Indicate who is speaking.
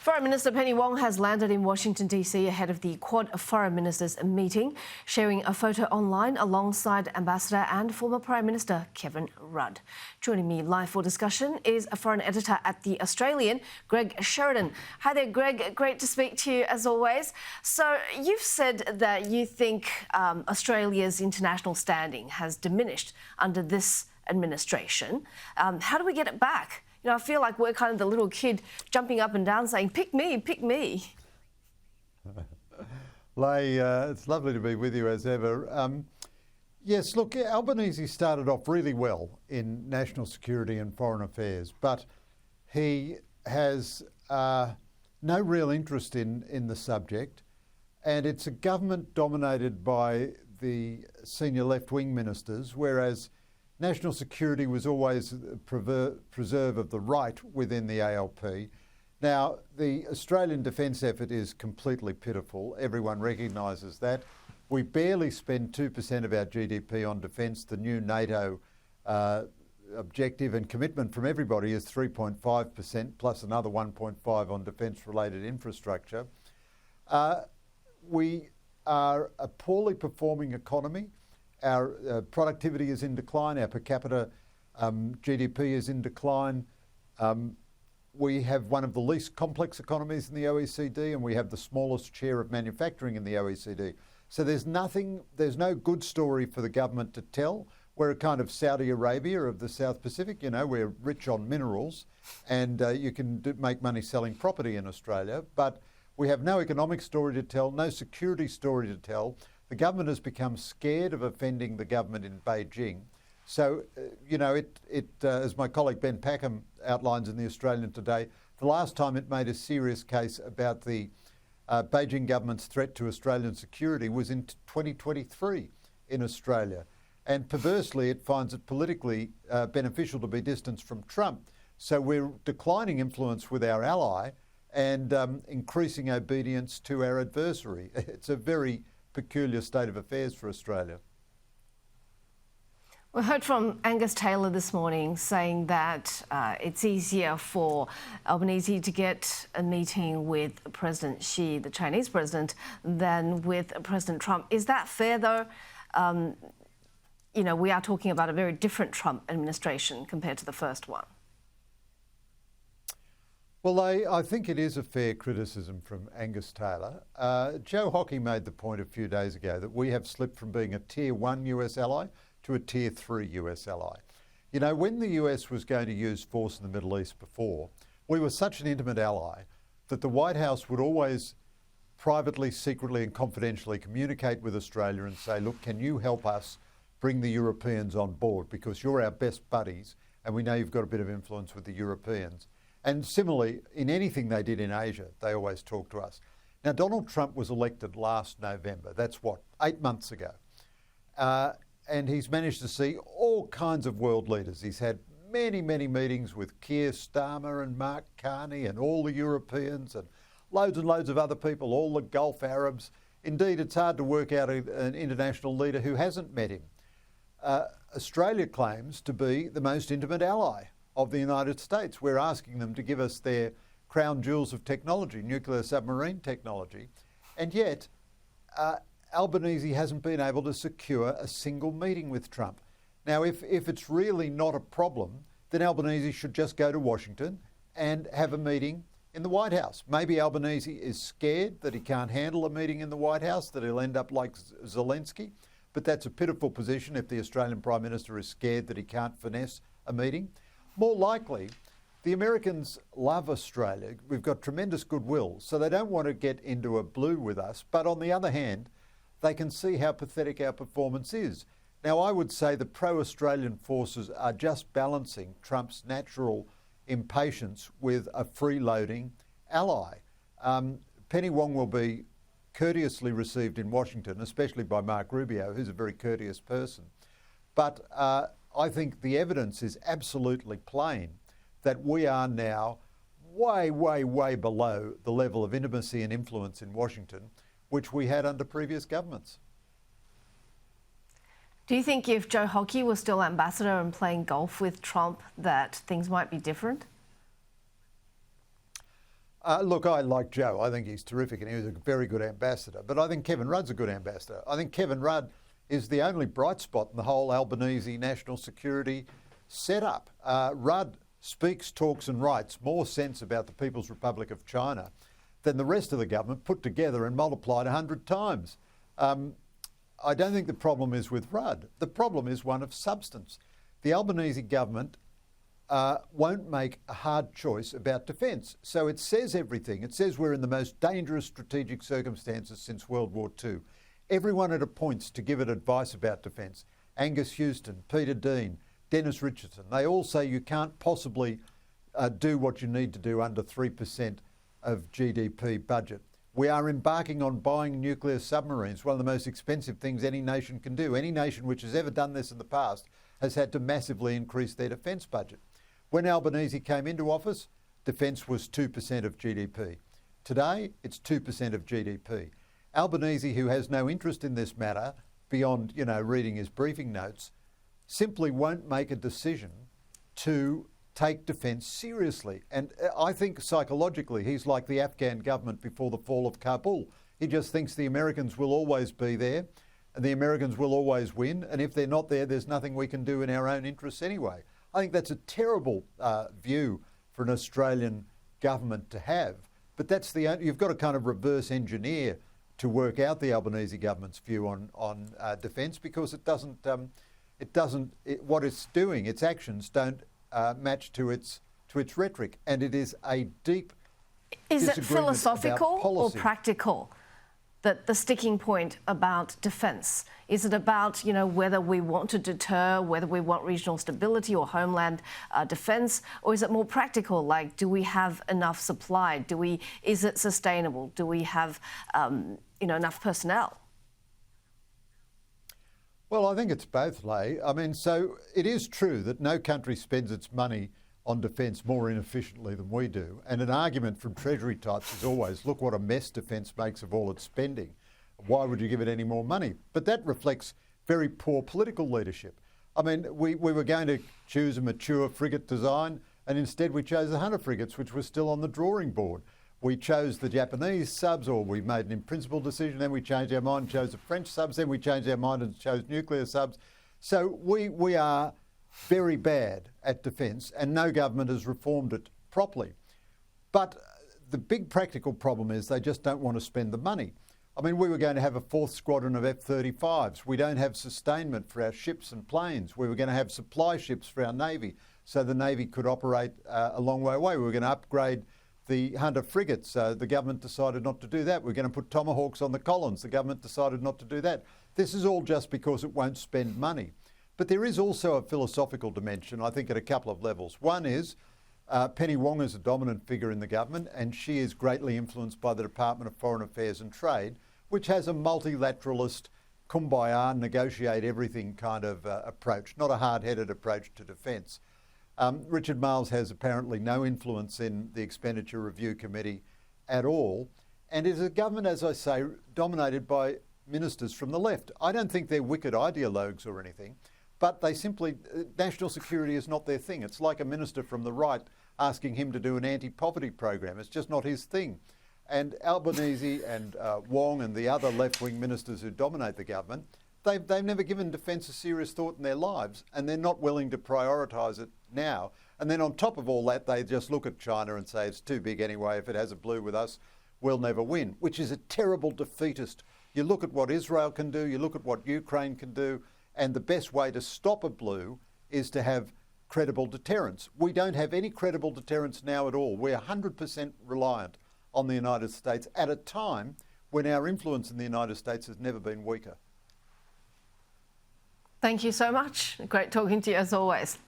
Speaker 1: Foreign Minister Penny Wong has landed in Washington, D.C. ahead of the Quad Foreign Ministers meeting, sharing a photo online alongside Ambassador and former Prime Minister Kevin Rudd. Joining me live for discussion is a foreign editor at The Australian, Greg Sheridan. Hi there, Greg. Great to speak to you as always. So you've said that you think Australia's international standing has diminished under this administration. How do we get it back? You know, I feel like we're kind of the little kid jumping up and down saying, pick me, pick me.
Speaker 2: Lay, it's lovely to be with you as ever. Yes, look, Albanese started off really well in national security and foreign affairs, but he has no real interest in the subject, and it's a government dominated by the senior left-wing ministers, whereas national security was always a preserve of the right within the ALP. Now, the Australian defence effort is completely pitiful. Everyone recognises that. We barely spend 2% of our GDP on defence. The new NATO objective and commitment from everybody is 3.5% plus another 1.5% on defence-related infrastructure. We are a poorly performing economy. Our productivity is in decline, our per capita GDP is in decline. We have one of the least complex economies in the OECD, and we have the smallest share of manufacturing in the OECD. So there's no good story for the government to tell. We're a kind of Saudi Arabia of the South Pacific. You know, we're rich on minerals, and you can make money selling property in Australia, but we have no economic story to tell, no security story to tell. The government has become scared of offending the government in Beijing. So, you know, as my colleague Ben Packham outlines in The Australian today, the last time it made a serious case about the Beijing government's threat to Australian security was in 2023 in Australia. And perversely, it finds it politically beneficial to be distanced from Trump. So we're declining influence with our ally and increasing obedience to our adversary. It's a very peculiar state of affairs for Australia.
Speaker 1: We heard from Angus Taylor this morning saying that it's easier for Albanese to get a meeting with President Xi, the Chinese president, than with President Trump. Is that fair, though? You know, we are talking about a very different Trump administration compared to the first one.
Speaker 2: Well, I think it is a fair criticism from Angus Taylor. Joe Hockey made the point a few days ago that we have slipped from being a Tier 1 US ally to a Tier 3 US ally. You know, when the US was going to use force in the Middle East before, we were such an intimate ally that the White House would always privately, secretly and confidentially communicate with Australia and say, look, can you help us bring the Europeans on board, because you're our best buddies and we know you've got a bit of influence with the Europeans. And similarly, in anything they did in Asia, they always talked to us. Now, Donald Trump was elected last November. That's what, 8 months ago. And he's managed to see all kinds of world leaders. He's had many, many meetings with Keir Starmer and Mark Carney and all the Europeans and loads of other people, all the Gulf Arabs. Indeed, it's hard to work out an international leader who hasn't met him. Australia claims to be the most intimate ally of the United States. We're asking them to give us their crown jewels of technology, nuclear submarine technology, and yet Albanese hasn't been able to secure a single meeting with Trump. Now, if it's really not a problem, then Albanese should just go to Washington and have a meeting in the White House. Maybe Albanese is scared that he can't handle a meeting in the White House, that he'll end up like Zelensky, but that's a pitiful position if the Australian Prime Minister is scared that he can't finesse a meeting. More likely, the Americans love Australia. We've got tremendous goodwill, so they don't want to get into a blue with us. But on the other hand, they can see how pathetic our performance is. Now, I would say the pro-Australian forces are just balancing Trump's natural impatience with a freeloading ally. Penny Wong will be courteously received in Washington, especially by Mark Rubio, who's a very courteous person. But I think the evidence is absolutely plain that we are now way, way, way below the level of intimacy and influence in Washington which we had under previous governments.
Speaker 1: Do you think if Joe Hockey was still ambassador and playing golf with Trump that things might be different?
Speaker 2: Look, I like Joe. I think he's terrific and he was a very good ambassador. But I think Kevin Rudd's a good ambassador. I think Kevin Rudd is the only bright spot in the whole Albanese national security setup. Rudd speaks, talks and writes more sense about the People's Republic of China than the rest of the government put together and multiplied 100 times. I don't think the problem is with Rudd. The problem is one of substance. The Albanese government won't make a hard choice about defence. So it says everything. It says we're in the most dangerous strategic circumstances since World War II. Everyone it appoints to give it advice about defence, Angus Houston, Peter Dean, Dennis Richardson, they all say you can't possibly do what you need to do under 3% of GDP budget. We are embarking on buying nuclear submarines, one of the most expensive things any nation can do. Any nation which has ever done this in the past has had to massively increase their defence budget. When Albanese came into office, defence was 2% of GDP. Today, it's 2% of GDP. Albanese, who has no interest in this matter beyond, reading his briefing notes, simply won't make a decision to take defence seriously. And I think psychologically he's like the Afghan government before the fall of Kabul. He just thinks the Americans will always be there and the Americans will always win. And if they're not there, there's nothing we can do in our own interests anyway. I think that's a terrible view for an Australian government to have. But that's you've got to kind of reverse engineer to work out the Albanese government's view on defence, because what it's doing, its actions don't match to its rhetoric, and it is a deep
Speaker 1: Is it
Speaker 2: disagreement
Speaker 1: philosophical
Speaker 2: about policy.
Speaker 1: or practical? That the sticking point about defence? Is it about, whether we want to deter, whether we want regional stability or homeland defence, or is it more practical? Like, do we have enough supply? Is it sustainable? Do we have, enough personnel?
Speaker 2: Well, I think it's both, Leigh. I mean, so it is true that no country spends its money on defence more inefficiently than we do. And an argument from Treasury types is always, look what a mess defence makes of all its spending. Why would you give it any more money? But that reflects very poor political leadership. I mean, we were going to choose a mature frigate design, and instead we chose the Hunter frigates, which were still on the drawing board. We chose the Japanese subs, or we made an in-principle decision, then we changed our mind and chose the French subs, then we changed our mind and chose nuclear subs. So we are very bad at defence, and no government has reformed it properly. But the big practical problem is they just don't want to spend the money. I mean, we were going to have a fourth squadron of F-35s. We don't have sustainment for our ships and planes. We were going to have supply ships for our Navy, so the Navy could operate a long way away. We were going to upgrade the Hunter frigates. The government decided not to do that. We're going to put Tomahawks on the Collins. The government decided not to do that. This is all just because it won't spend money. But there is also a philosophical dimension, I think, at a couple of levels. One is Penny Wong is a dominant figure in the government, and she is greatly influenced by the Department of Foreign Affairs and Trade, which has a multilateralist, kumbaya, negotiate everything kind of approach, not a hard-headed approach to defence. Richard Marles has apparently no influence in the Expenditure Review Committee at all, and is a government, as I say, dominated by ministers from the left. I don't think they're wicked ideologues or anything, but they simply, national security is not their thing. It's like a minister from the right asking him to do an anti-poverty program. It's just not his thing. And Albanese and Wong and the other left-wing ministers who dominate the government, they've never given defence a serious thought in their lives, and they're not willing to prioritise it now. And then on top of all that, they just look at China and say it's too big anyway. If it has a blue with us, we'll never win, which is a terrible defeatist. You look at what Israel can do, you look at what Ukraine can do, and the best way to stop a blue is to have credible deterrence. We don't have any credible deterrence now at all. We're 100% reliant on the United States at a time when our influence in the United States has never been weaker.
Speaker 1: Thank you so much. Great talking to you as always.